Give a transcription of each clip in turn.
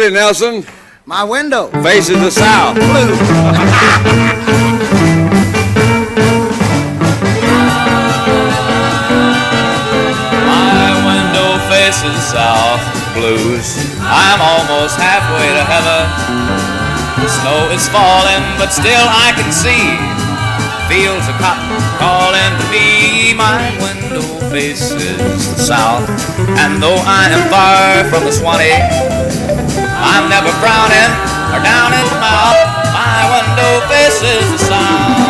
Willie Nelson. My window faces the south. Blue. My window faces south. Blues. I'm almost halfway to heaven. The snow is falling, but still I can see fields of cotton calling to me. My window faces the south, and though I am far from the Swanee, I'm never frowning or down in the mouth. My window faces the south.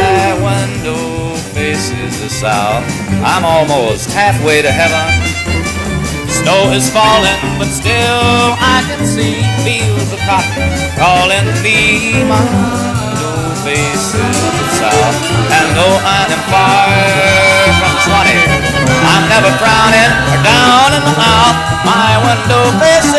My window faces the south. I'm almost halfway to heaven. Snow is falling, but still I can see fields of cotton calling to me. My window faces the south, and though I am far from the Swanee, I'm never frowning or down in the mouth. My window faces